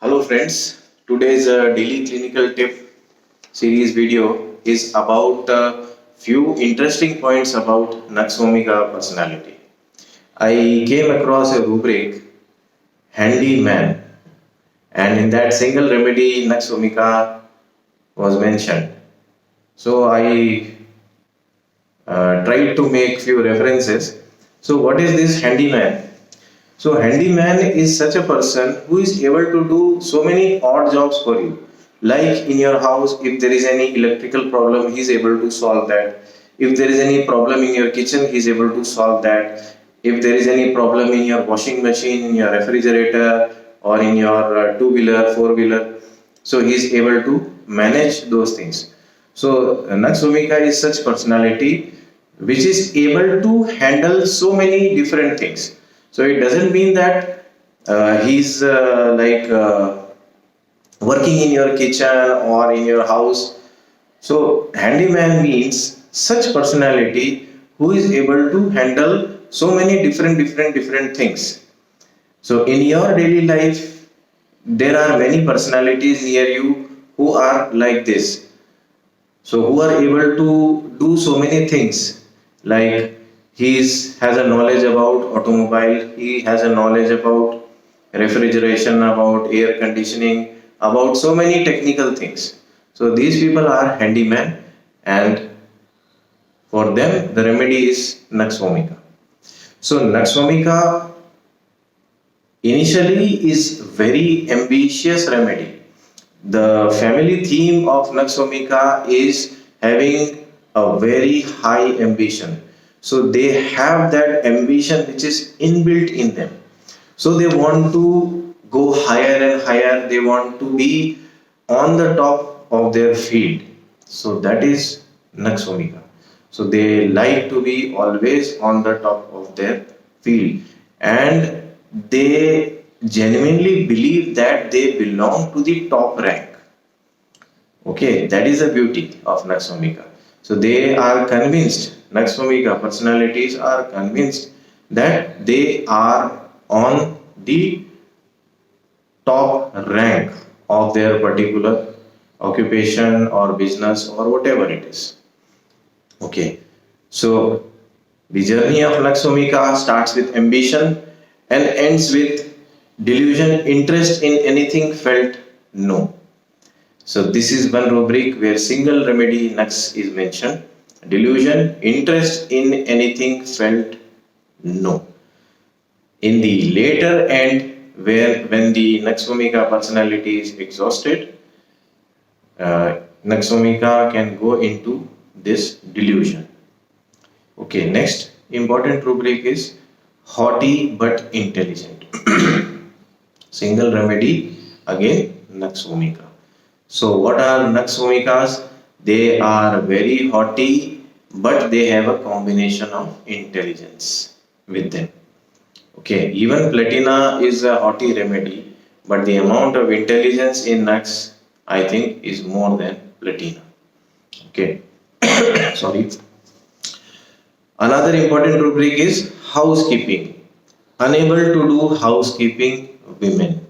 Hello friends, today's daily clinical tip series video is about few interesting points about Nux Vomica personality. I came across a rubric, Handy Man, and in that single remedy Nux Vomica was mentioned. So I tried to make few references. So what is this handyman? So handyman is such a person who is able to do so many odd jobs for you. Like in your house, if there is any electrical problem, he is able to solve that. If there is any problem in your kitchen, he is able to solve that. If there is any problem in your washing machine, in your refrigerator, or in your two-wheeler, four-wheeler, so he is able to manage those things. So Nux Vomica is such personality which is able to handle so many different things. So it doesn't mean that he's working in your kitchen or in your house. So handyman means such personality who is able to handle so many different things. So in your daily life, there are many personalities near you who are like this. So who are able to do so many things, like has a knowledge about automobile, he has a knowledge about refrigeration, about air conditioning, about so many technical things. So these people are handyman, and for them the remedy is Nux Vomica. So Nux Vomica initially is very ambitious remedy. The family theme of Nux Vomica is having a very high ambition. So they have that ambition which is inbuilt in them. So they want to go higher and higher. They want to be on the top of their field. So that is Nux Vomica. So they like to be always on the top of their field, and they genuinely believe that they belong to the top rank. Okay, that is the beauty of Nux Vomica. So they are convinced, Nux Vomica personalities are convinced that they are on the top rank of their particular occupation or business or whatever it is. Okay, so the journey of Nux Vomica starts with ambition and ends with delusion, interest in anything felt no. So this is one rubric where single remedy Nux is mentioned. Delusion, interest in anything felt no. In the later end, when the Nux Vomica personality is exhausted, Nux Vomica can go into this delusion. Okay, next important rubric is haughty but intelligent. Single remedy again Nux Vomica. So what are Nux Vomicas? They are very haughty, but they have a combination of intelligence with them. Okay, even Platina is a haughty remedy, but the amount of intelligence in Nux, I think, is more than Platina. Okay, sorry. Another important rubric is housekeeping. Unable to do housekeeping women.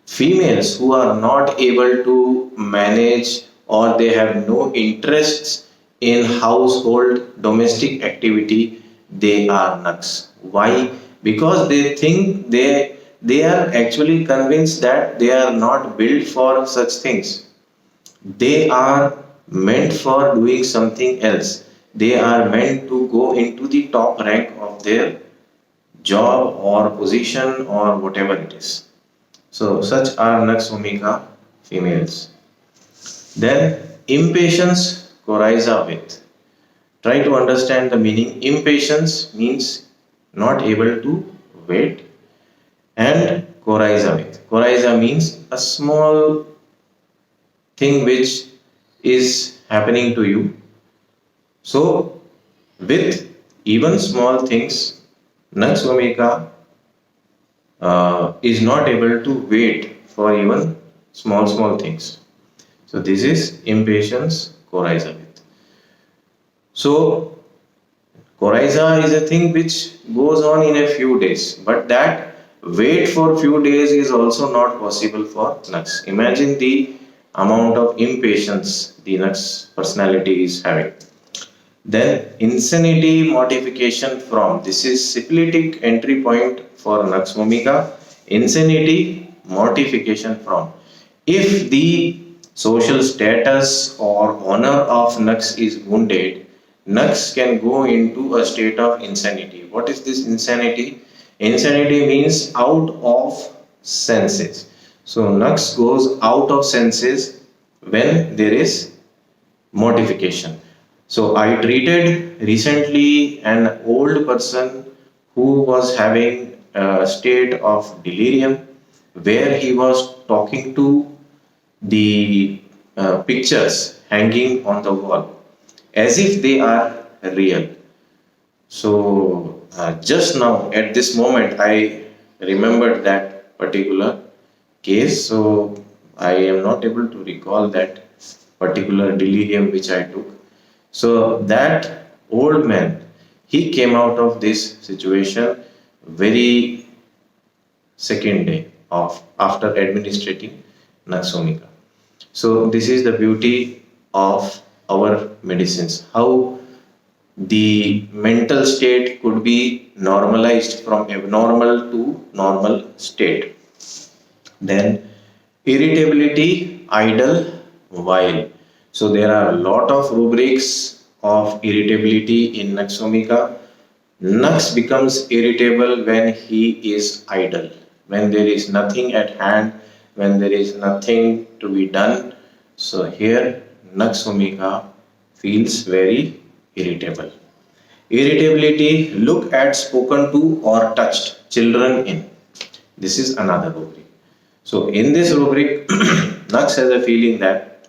Females who are not able to manage or they have no interests in household domestic activity, they are Nux. Why? Because they think they are actually convinced that they are not built for such things. They are meant for doing something else. They are meant to go into the top rank of their job or position or whatever it is. So such are Nux Vomica females. Then impatience coryza with. Try to understand the meaning. Impatience means not able to wait, and coryza with. Coryza means a small thing which is happening to you. So with even small things, Nux Vomica is not able to wait for even small things. So this is impatience coryza with. So coryza is a thing which goes on in a few days, but that wait for few days is also not possible for Nux. Imagine the amount of impatience the Nux personality is having. Then insanity modification from, this is syphilitic entry point for Nux vomica. Insanity mortification from, if the social status or honor of Nux is wounded, Nux can go into a state of insanity. What is this insanity? Insanity means out of senses. So Nux goes out of senses when there is mortification. So I treated recently an old person who was having a state of delirium where he was talking to the pictures hanging on the wall as if they are real. So just now at this moment I remembered that particular case. So I am not able to recall that particular delirium which I took. So that old man, he came out of this situation very second day of after administrating Nux vomica. So this is the beauty of our medicines. How the mental state could be normalized from abnormal to normal state. Then irritability, idle, while. So there are a lot of rubrics of irritability in Nux vomica. Nux becomes irritable when he is idle, when there is nothing at hand, when there is nothing to be done. So here Nux vomica feels very irritable. Irritability, look at, spoken to or touched children in. This is another rubric. So in this rubric, Nux has a feeling that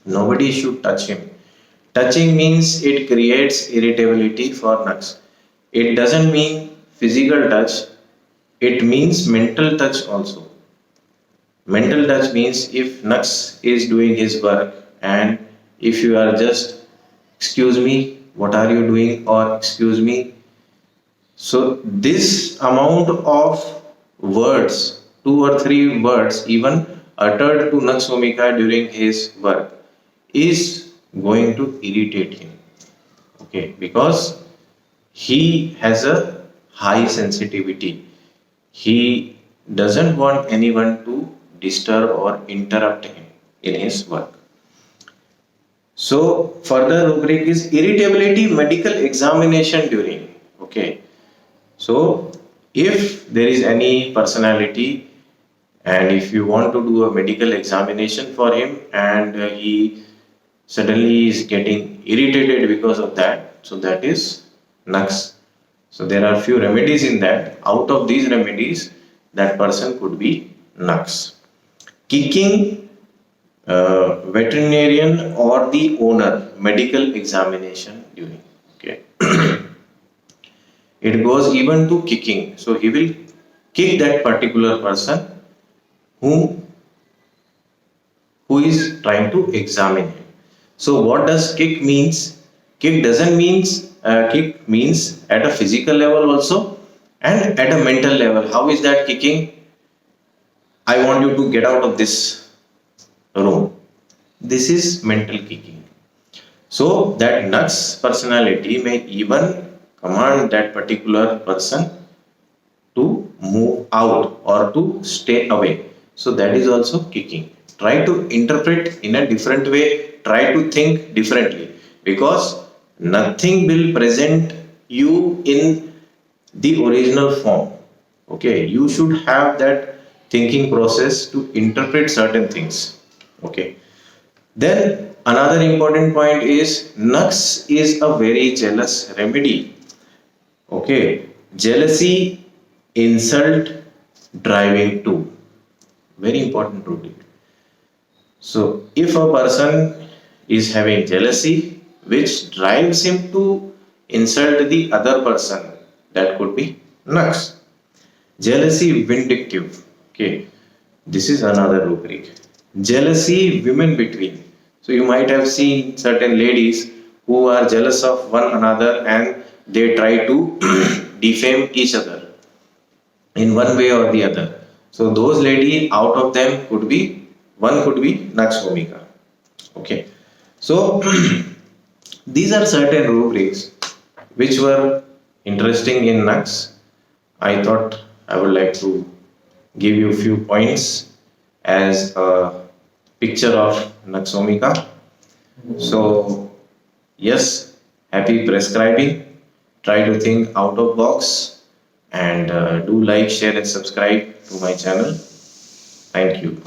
nobody should touch him. Touching means it creates irritability for Nux. It doesn't mean physical touch, it means mental touch also. Mental touch means if Nux is doing his work and if you are just, excuse me, what are you doing, or excuse me. So this amount of words, two or three words even uttered to Nux vomica during his work is going to irritate him. Okay, because he has a high sensitivity. He doesn't want anyone to disturb or interrupt him in his work. So further rubric is irritability medical examination during. Okay. So if there is any personality and if you want to do a medical examination for him and he suddenly is getting irritated because of that, so that is Nux. So there are few remedies in that. Out of these remedies, that person could be Nux. Kicking, veterinarian or the owner medical examination during. Okay. It goes even to kicking. So he will kick that particular person who is trying to examine him. So what does kick means? Kick doesn't means kick means at a physical level also and at a mental level. How is that kicking? I want you to get out of this room. This is mental kicking. So that Nux personality may even command that particular person to move out or to stay away. So that is also kicking. Try to interpret in a different way. Try to think differently, because nothing will present you in the original form. Okay, you should have that thinking process to interpret certain things. Okay, then another important point is Nux is a very jealous remedy. Okay, jealousy, insult, driving to, very important rubric. So if a person is having jealousy which drives him to insult the other person, that could be Nux. Jealousy, vindictive. Okay, this is another rubric. Jealousy, women between. So you might have seen certain ladies who are jealous of one another and they try to defame each other. in one way or the other. So those lady, out of them could be one could be Nux vomica. Okay, so these are certain rubrics which were interesting in Nux. I thought I would like to give you a few points as a picture of Nux vomica. So yes, happy prescribing. Try to think out of box, and do like, share and subscribe to my channel. Thank you.